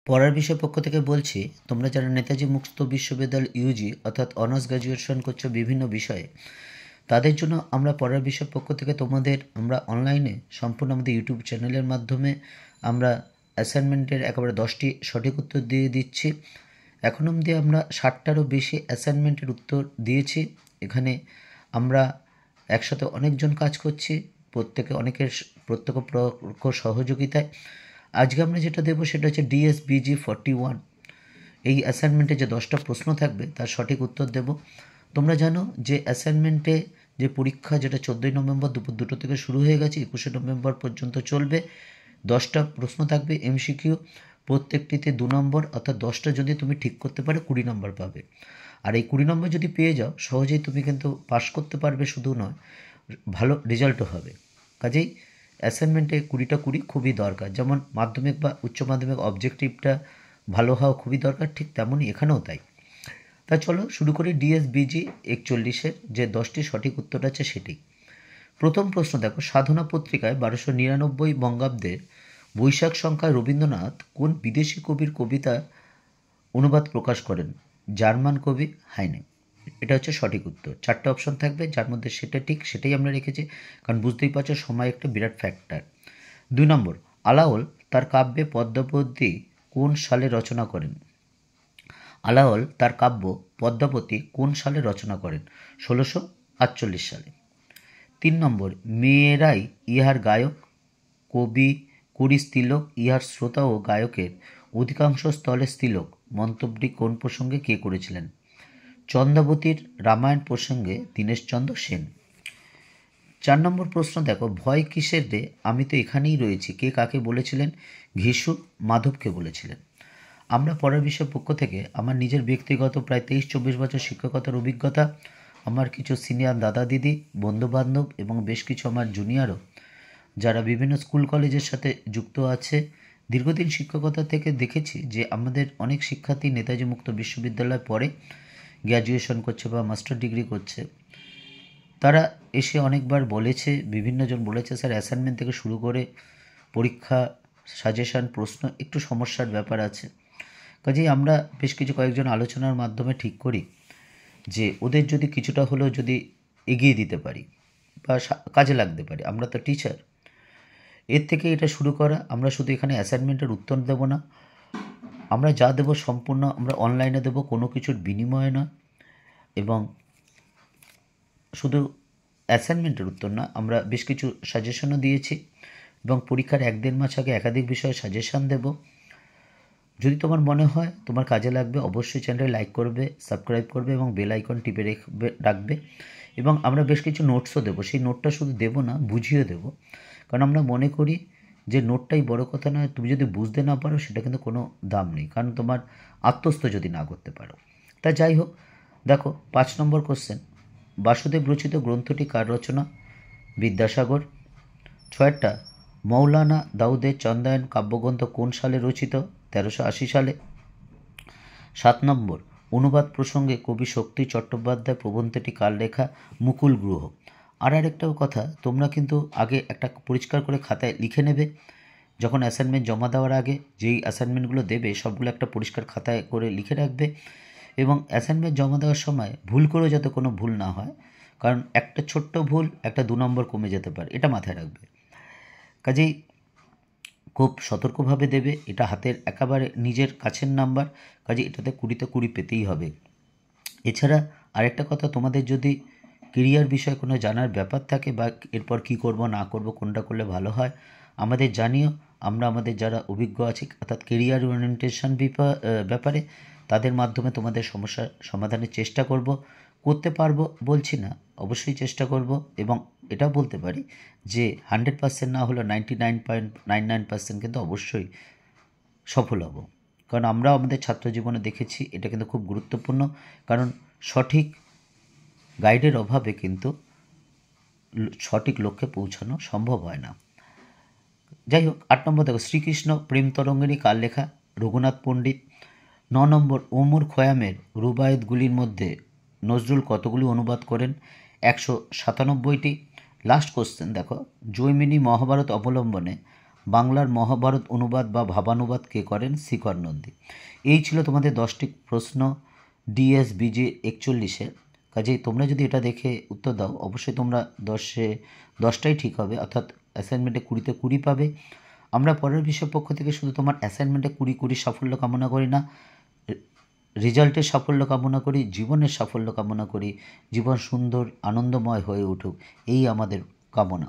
পড়ার বিষয় পক্ষ থেকে বলছি, তোমরা যারা নেতাজি মুক্ত বিশ্ববিদ্যালয় ইউজি অর্থাৎ অনার্স গ্র্যাজুয়েশন করছো বিভিন্ন বিষয়ে, তাদের জন্য আমরা পড়ার বিষয় পক্ষ থেকে আমরা অনলাইনে সম্পূর্ণ আমাদের ইউটিউব চ্যানেলের মাধ্যমে আমরা অ্যাসাইনমেন্টের একেবারে 10টি সঠিক উত্তর দিয়ে দিচ্ছি। এখন অবধি আমরা 60টারও বেশি অ্যাসাইনমেন্টের উত্তর দিয়েছি। এখানে আমরা একসাথে অনেকজন কাজ করছি, অনেকের প্রত্যক্ষ সহযোগিতায়। আজকে আমরা যেটা দেবো সেটা হচ্ছে DSBG 41। এই অ্যাসাইনমেন্টে যে 10টা প্রশ্ন থাকবে তার সঠিক উত্তর দেব। তোমরা জানো যে অ্যাসাইনমেন্টে যে পরীক্ষা, যেটা 14ই নভেম্বর দুপুর 2টো থেকে শুরু হয়ে গেছে, 21শে নভেম্বর পর্যন্ত চলবে। 10টা প্রশ্ন থাকবে MCQ, প্রত্যেকটিতে 2 নম্বর, অর্থাৎ 10টা যদি তুমি ঠিক করতে পারো 20 নম্বর পাবে। আর এই 20 নম্বর যদি পেয়ে যাও, সহজেই তুমি কিন্তু পাস করতে পারবে, শুধু নয় ভালো রেজাল্টও হবে। কাজেই অ্যাসাইনমেন্টে 20টা 20 খুবই দরকার। যেমন মাধ্যমিক বা উচ্চ মাধ্যমিক অবজেক্টিভটা ভালো হওয়া খুবই দরকার, ঠিক তেমনই এখানেও তাই। তা চলো শুরু করি DSBG 41-এর যে 10টি সঠিক উত্তর আছে সেটি। প্রথম প্রশ্ন দেখো, সাধনা পত্রিকায় 1299 বঙ্গাব্দের বৈশাখ সংখ্যায় রবীন্দ্রনাথ কোন বিদেশি কবির কবিতা অনুবাদ প্রকাশ করেন? জার্মান কবি হাইনে। এটা হচ্ছে সঠিক উত্তর। 4টে অপশন থাকবে, যার মধ্যে সেটা ঠিক সেটাই আমরা রেখেছি, কারণ বুঝতেই পারছো সময় একটা বিরাট ফ্যাক্টর। 2 নম্বর, আলাওল তার কাব্যে পদ্মাবতী কোন সালে রচনা করেন? আলাওল তার কাব্য পদ্মাবতী কোন সালে রচনা করেন? 1648 সালে। 3 নম্বর, মেয়েরাই ইহার গায়ক, কবি করি স্ত্রীলোক, ইহার শ্রোতা ও গায়কের অধিকাংশ স্থলে স্ত্রীলোক মন্তব্যটি কোন প্রসঙ্গে কে করেছিলেন? চন্দ্রাবতীর রামায়ণ প্রসঙ্গে দীনেশচন্দ্র সেন। 4 নম্বর প্রশ্ন দেখো, ভয় কিসের রে, আমি তো এখানেই রয়েছি, কে কাকে বলেছিলেন? ঘিসু মাধবকে বলেছিলেন। আমরা পড়ার বিষয় পক্ষ থেকে আমার নিজের ব্যক্তিগত প্রায় 23-24 বছর শিক্ষকতার অভিজ্ঞতা, আমার কিছু সিনিয়র দাদা দিদি বন্ধুবান্ধব এবং বেশ কিছু আমার জুনিয়রও যারা বিভিন্ন স্কুল কলেজের সাথে যুক্ত আছে, দীর্ঘদিন শিক্ষকতা থেকে দেখেছি যে আমাদের অনেক শিক্ষার্থী নেতাজি মুক্ত বিশ্ববিদ্যালয়ে পড়ে, গ্র্যাজুয়েশন করছে বা মাস্টার ডিগ্রি করছে। তারা এসে অনেকবার বলেছে, বিভিন্নজন বলেছে, স্যার অ্যাসাইনমেন্ট থেকে শুরু করে পরীক্ষা, সাজেশান, প্রশ্ন একটু সমস্যার ব্যাপার আছে। কাজেই আমরা বেশ কয়েকজন আলোচনার মাধ্যমে ঠিক করি যে ওদের যদি কিছুটা হলেও যদি এগিয়ে দিতে পারি বা কাজে লাগতে পারি, আমরা তো টিচার। এর থেকে এটা শুরু করা। আমরা শুধু এখানে অ্যাসাইনমেন্টের উত্তর দেব না, আমরা যা দেব সম্পূর্ণ আমরা অনলাইনে দেব, কোনো কিছুর বিনিময়ে নয়। এবং শুধু অ্যাসাইনমেন্টের উত্তর না, আমরা বেশ কিছু সাজেশনও দিয়েছি এবং পরীক্ষার 1-1.5 মাস আগে একাধিক বিষয়ে সাজেশান দেব। যদি তোমার মনে হয় তোমার কাজে লাগবে, অবশ্যই চ্যানেলে লাইক করবে, সাবস্ক্রাইব করবে এবং বেল আইকন টিপে রাখবে। এবং আমরা বেশ কিছু নোটসও দেবো। সেই নোটটা শুধু দেবো না, বুঝিয়ে দেবো, কারণ আমরা মনে করি যে নোটটাই বড় কথা নয়, তুমি যদি বুঝতে না পারো সেটা কিন্তু কোনো দাম নেই, কারণ তোমার আত্মস্থ যদি না করতে পারো। তা যাই হোক, দেখো 5 নম্বর কোশ্চেন, বাসুদেব রচিত গ্রন্থটি কার রচনা? বিদ্যাসাগর। 6টা, মৌলানা দাউদের চন্দ্রায়ন কাব্যগ্রন্থ কোন সালে রচিত? 1380 সালে। 7 নম্বর, অনুবাদ প্রসঙ্গে কবি শক্তি চট্টোপাধ্যায় প্রবন্ধটি কার লেখা? মুকুল গুহ। আরেকটাও কথা, তোমরা কিন্তু আগে একটা পরিষ্কার করে খাতায় লিখে নেবে, যখন অ্যাসাইনমেন্ট জমা দেওয়ার আগে যেই অ্যাসাইনমেন্টগুলো দেবে সবগুলো একটা পরিষ্কার খাতায় করে লিখে রাখবে। এবং অ্যাসাইনমেন্ট জমা দেওয়ার সময় ভুল করেও যাতে কোনো ভুল না হয়, কারণ একটা ছোট্ট ভুল একটা 2 নম্বর কমে যেতে পারে, এটা মাথায় রাখবে। কাজেই খুব সতর্কভাবে দেবে, এটা হাতের একেবারে নিজের কাছের নাম্বার, কাজে এটাতে 20তে 20 পেতেই হবে। এছাড়া আরেকটা কথা, তোমাদের যদি কেরিয়ার বিষয়ে কোনো জানার ব্যাপার থাকে বা এরপর কি করব না করব, কোনটা করলে ভালো হয়, আমাদের জানিও। আমরা আমাদের যারা অভিজ্ঞ আছে অর্থাৎ কেরিয়ার ওরিয়েন্টেশন ব্যাপারে, তাদের মাধ্যমে তোমাদের সমস্যার সমাধানের চেষ্টা করতে পারবো বলছি না, অবশ্যই চেষ্টা করব। এবং এটাও বলতে পারি যে 100% না হলেও 99.99% কিন্তু অবশ্যই সফল হব, কারণ আমরা আমাদের ছাত্র জীবনে দেখেছি এটা কিন্তু খুব গুরুত্বপূর্ণ, কারণ সঠিক গাইডের অভাবে কিন্তু সঠিক লক্ষ্যে পৌঁছানো সম্ভব হয় না। যাই হোক, 8 নম্বর দেখো, শ্রীকৃষ্ণ প্রেম তরঙ্গিনী কার লেখা? রঘুনাথ পণ্ডিত। 9 নম্বর, ওমর খয়ামের রুবায়েতগুলির মধ্যে নজরুল কতগুলি অনুবাদ করেন? 197টি। লাস্ট কোশ্চেন দেখো, জৈমিনী মহাভারত অবলম্বনে বাংলার মহাভারত অনুবাদ বা ভাবানুবাদ কে করেন? শিখর নন্দী। এই ছিল তোমাদের 10টি প্রশ্ন ডিএসবিজি 41-এর। কাজেই তোমরা যদি এটা দেখে উত্তর দাও অবশ্যই তোমরা 10টাই ঠিক হবে, অর্থাৎ অ্যাসাইনমেন্টে 20তে 20 পাবে। আমরা পরের বিষয়ের পক্ষ থেকে শুধু তোমার অ্যাসাইনমেন্টে 20 সাফল্য কামনা করি না, রেজাল্টের সাফল্য কামনা করি, জীবনের সাফল্য কামনা করি, জীবন সুন্দর আনন্দময় হয়ে উঠুক, এই আমাদের কামনা।